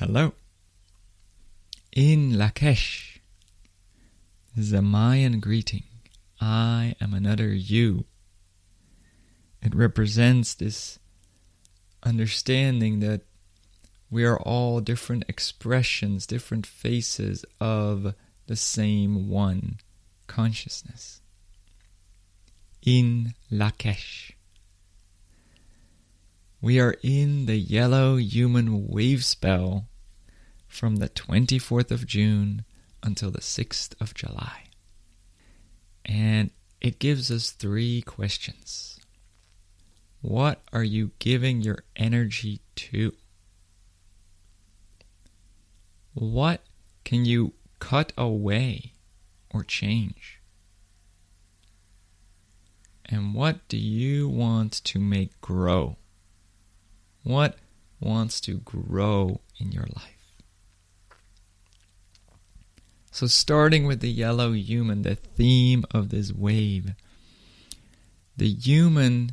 Hello. In Lak'ech, this is a Mayan greeting. I am another you. It represents this understanding that we are all different expressions, different faces of the same one consciousness. In Lak'ech. We are in the yellow human wave spell from the 24th of June until the 6th of July. And it gives us 3 questions. What are you giving your energy to? What can you cut away or change? And what do you want to make grow? What wants to grow in your life? So starting with the yellow human, the theme of this wave. The human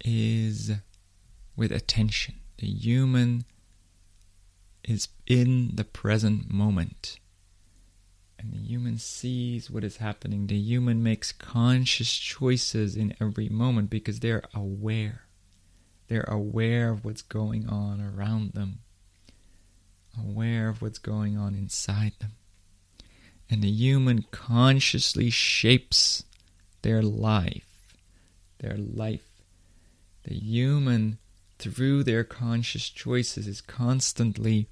is with attention. The human is in the present moment. And the human sees what is happening. The human makes conscious choices in every moment because they're aware. They're aware of what's going on around them, aware of what's going on inside them. And the human consciously shapes their life. The human, through their conscious choices, is constantly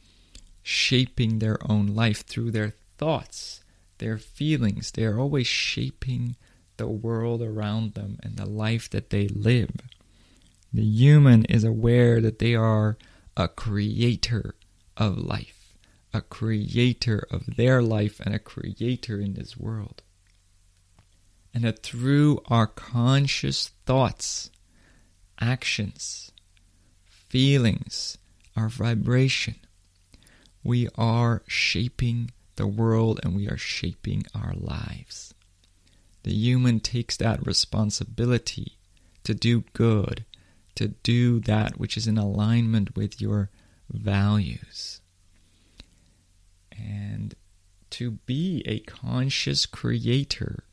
shaping their own life through their thoughts, their feelings. They are always shaping the world around them and the life that they live. The human is aware that they are a creator of life, a creator of their life, and a creator in this world. And that through our conscious thoughts, actions, feelings, our vibration, we are shaping the world and we are shaping our lives. The human takes that responsibility to do good, to do that which is in alignment with your values. And to be a conscious creator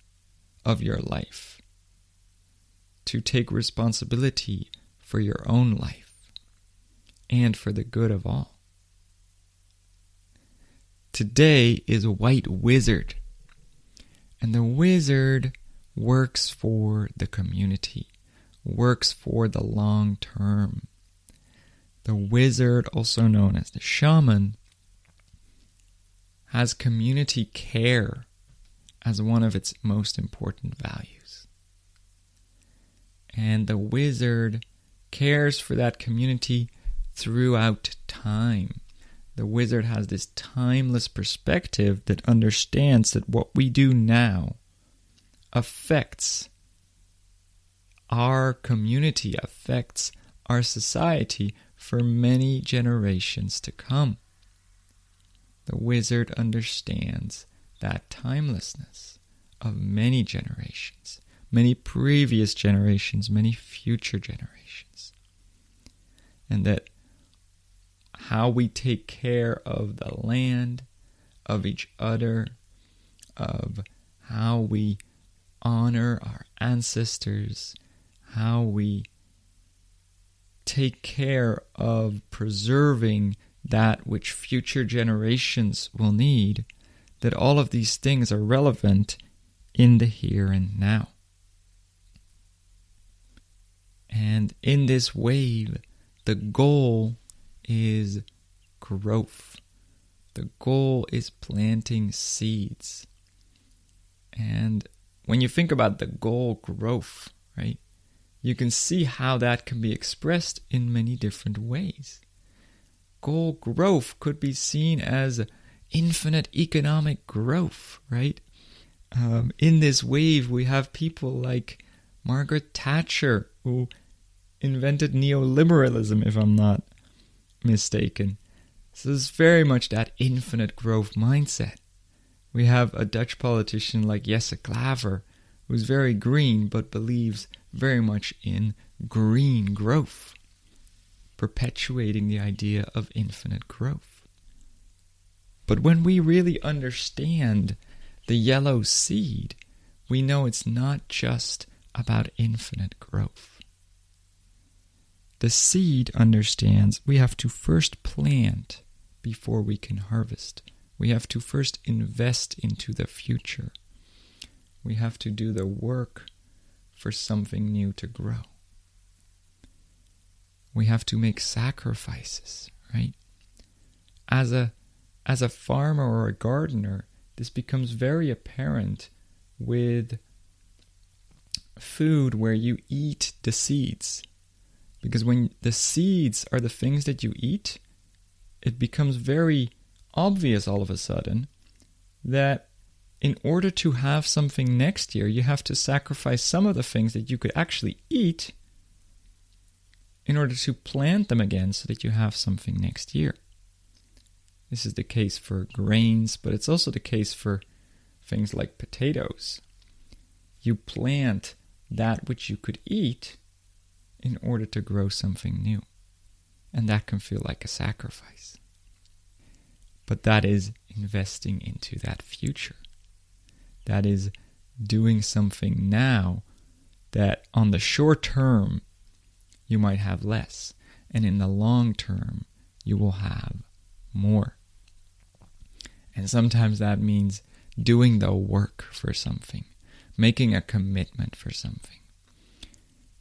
of your life. To take responsibility for your own life and for the good of all. Today is a white wizard. And the wizard works for the community. Works for the long term. The wizard, also known as the shaman, has community care as one of its most important values. And the wizard cares for that community throughout time. The wizard has this timeless perspective that understands that what we do now affects our community, affects our society for many generations to come. The wizard understands that timelessness of many generations, many previous generations, many future generations. And that how we take care of the land, of each other, of how we honor our ancestors, how we take care of preserving that which future generations will need, that all of these things are relevant in the here and now. And in this wave, the goal is growth. The goal is planting seeds. And when you think about the goal, growth, right? You can see how that can be expressed in many different ways. Goal growth could be seen as infinite economic growth, right? In this wave, we have people like Margaret Thatcher, who invented neoliberalism, if I'm not mistaken. So there's very much that infinite growth mindset. We have a Dutch politician like Jesse Klaver, who's very green but believes very much in green growth. perpetuating the idea of infinite growth. But when we really understand the yellow seed, we know it's not just about infinite growth. The seed understands we have to first plant before we can harvest. We have to first invest into the future. We have to do the work for something new to grow. We have to make sacrifices, right? As a farmer or a gardener, this becomes very apparent with food where you eat the seeds. Because when the seeds are the things that you eat, it becomes very obvious all of a sudden that in order to have something next year, you have to sacrifice some of the things that you could actually eat in order to plant them again so that you have something next year. This is the case for grains, but it's also the case for things like potatoes. You plant that which you could eat in order to grow something new. And that can feel like a sacrifice. But that is investing into that future. That is doing something now that on the short term you might have less, and in the long term you will have more. And sometimes that means doing the work for something, making a commitment for something.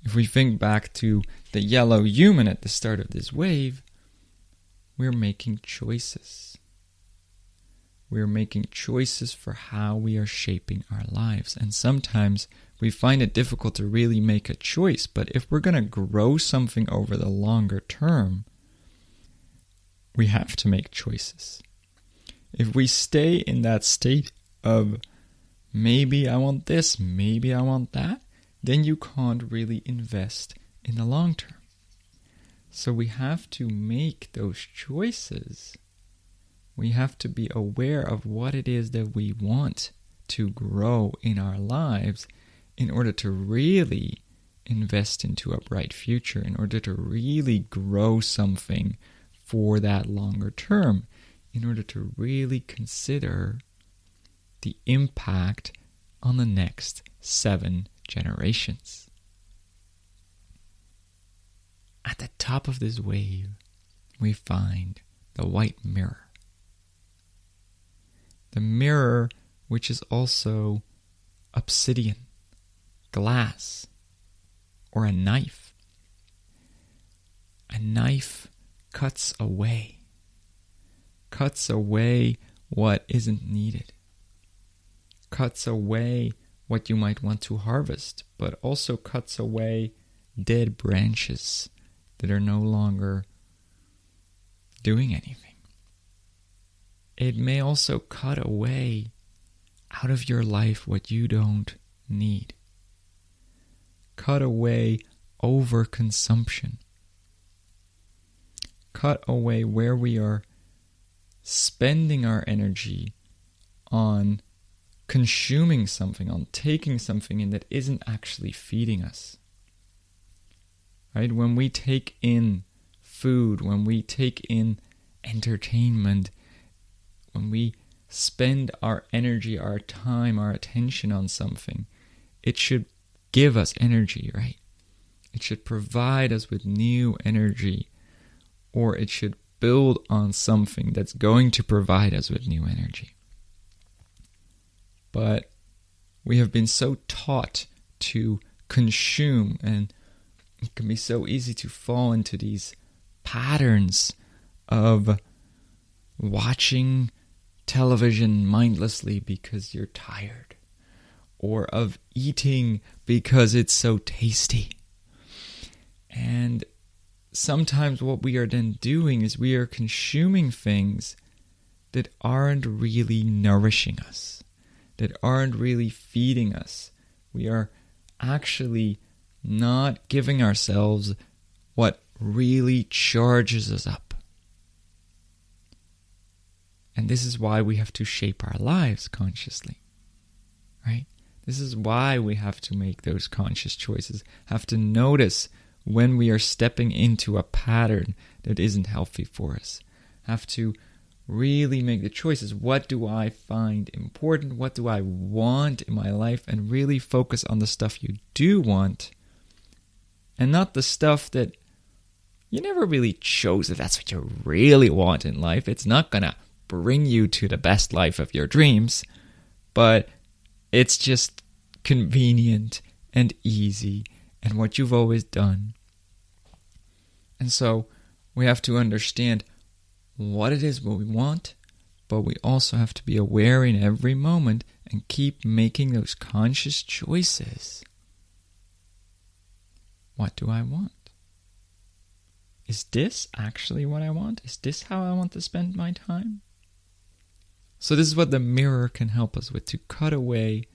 If we think back to the yellow human at the start of this wave, we're making choices. We're making choices for how we are shaping our lives. And sometimes we find it difficult to really make a choice. But if we're going to grow something over the longer term, we have to make choices. If we stay in that state of maybe I want this, maybe I want that, then you can't really invest in the long term. So we have to make those choices. We have to be aware of what it is that we want to grow in our lives in order to really invest into a bright future, in order to really grow something for that longer term, in order to really consider the impact on the next 7 generations. At the top of this wave, we find the white mirror. The mirror, which is also obsidian, glass, or a knife. A knife cuts away what isn't needed, cuts away what you might want to harvest, but also cuts away dead branches that are no longer doing anything. It may also cut away out of your life what you don't need. Cut away overconsumption. Cut away where we are spending our energy on consuming something, on taking something in that isn't actually feeding us. Right? When we take in food, when we take in entertainment, when we spend our energy, our time, our attention on something, it should give us energy, right? It should provide us with new energy, or it should build on something that's going to provide us with new energy. But we have been so taught to consume, and it can be so easy to fall into these patterns of watching television mindlessly because you're tired, or of eating because it's so tasty. And sometimes what we are then doing is we are consuming things that aren't really nourishing us, that aren't really feeding us. We are actually not giving ourselves what really charges us up. And this is why we have to shape our lives consciously, right? This is why we have to make those conscious choices, have to notice when we are stepping into a pattern that isn't healthy for us. Have to really make the choices. What do I find important? What do I want in my life? And really focus on the stuff you do want and not the stuff that you never really chose that that's what you really want in life. It's not going to bring you to the best life of your dreams, but it's just convenient and easy and what you've always done. And so we have to understand what it is what we want, but we also have to be aware in every moment and keep making those conscious choices. What do I want? Is this actually what I want? Is this how I want to spend my time? So this is what the mirror can help us with, to cut away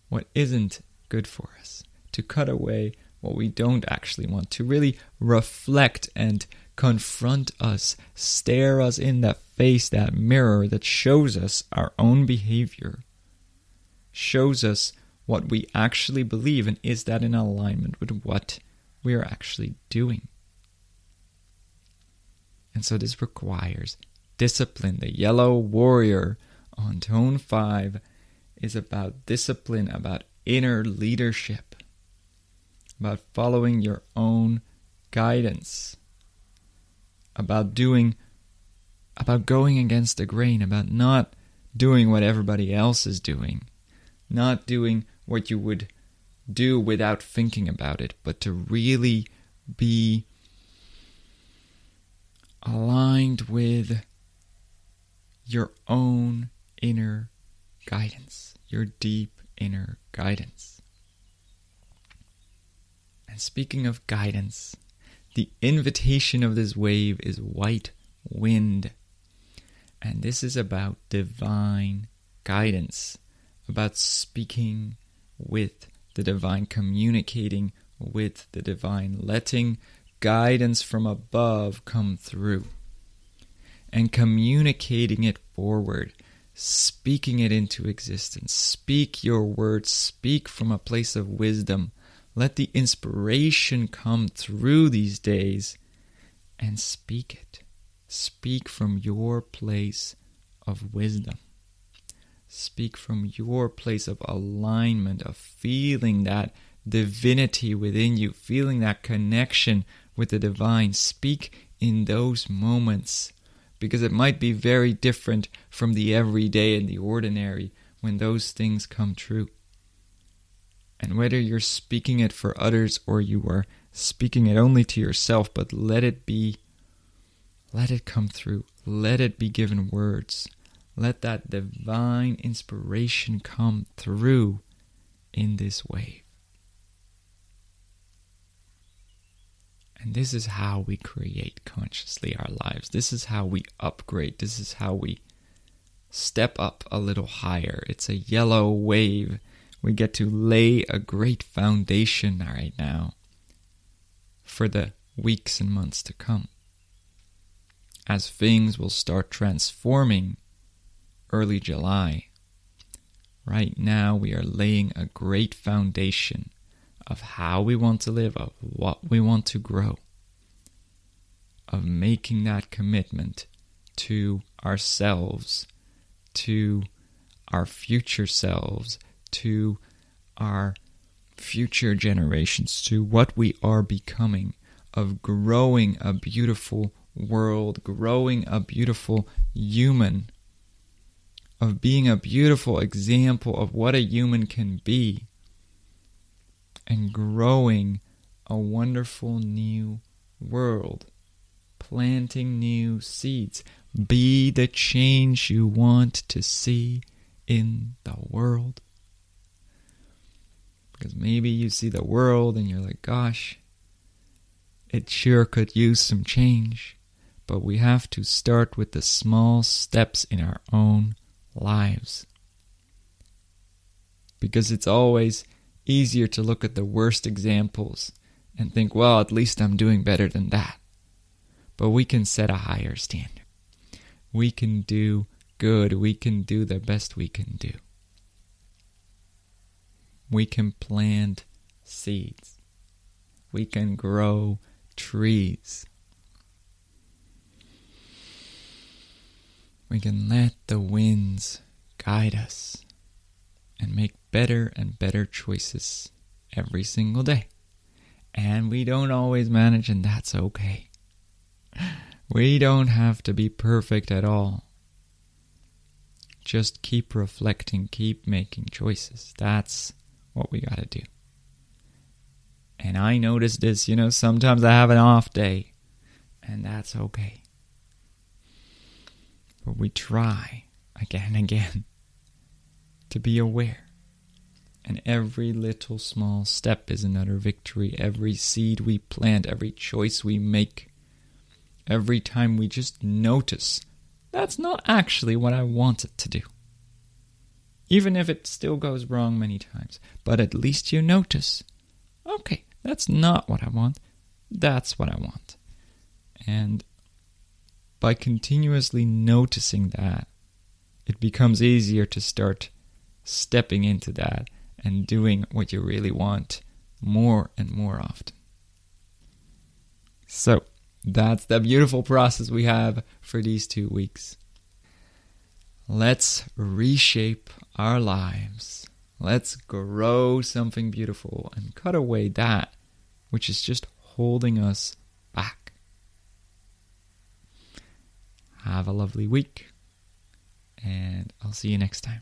what isn't good for us, to cut away what we don't actually want, to really reflect and confront us, stare us in the face, that mirror that shows us our own behavior, shows us what we actually believe, and is that in alignment with what we are actually doing. And so this requires discipline. The yellow warrior on tone 5 is about discipline, about inner leadership, about following your own guidance, about going against the grain, about not doing what everybody else is doing, not doing what you would do without thinking about it, but to really be aligned with your own inner guidance, your deep inner guidance. And speaking of guidance, the invitation of this wave is white wind. And this is about divine guidance, about speaking with the divine, communicating with the divine, letting guidance from above come through and communicating it forward, speaking it into existence. Speak your words, speak from a place of wisdom. Let the inspiration come through these days and speak it. Speak from your place of wisdom. Speak from your place of alignment, of feeling that divinity within you, feeling that connection with the divine. Speak in those moments, because it might be very different from the everyday and the ordinary when those things come true. And whether you're speaking it for others or you are speaking it only to yourself, but let it come through. Let it be given words. Let that divine inspiration come through in this wave. And this is how we create consciously our lives. This is how we upgrade. This is how we step up a little higher. It's a yellow wave. We get to lay a great foundation right now for the weeks and months to come, as things will start transforming early July. Right now we are laying a great foundation of how we want to live, of what we want to grow, of making that commitment to ourselves, to our future selves, to our future generations, to what we are becoming, of growing a beautiful world, growing a beautiful human, of being a beautiful example of what a human can be, and growing a wonderful new world, planting new seeds. Be the change you want to see in the world. Because maybe you see the world and you're like, gosh, it sure could use some change. But we have to start with the small steps in our own lives. Because it's always easier to look at the worst examples and think, well, at least I'm doing better than that. But we can set a higher standard. We can do good. We can do the best we can do. We can plant seeds. we can grow trees. We can let the winds guide us and make better and better choices every single day. And we don't always manage, and that's okay. We don't have to be perfect at all. Just keep reflecting, keep making choices. That's what we gotta do. And I notice this, sometimes I have an off day, and that's okay. But we try again and again to be aware. And every little small step is another victory. Every seed we plant, every choice we make, every time we just notice, that's not actually what I wanted to do. Even if it still goes wrong many times. But at least you notice, okay, that's not what I want. That's what I want. And by continuously noticing that, it becomes easier to start stepping into that and doing what you really want more and more often. So, that's the beautiful process we have for these 2 weeks. Let's reshape our lives. Let's grow something beautiful and cut away that which is just holding us back. Have a lovely week, and I'll see you next time.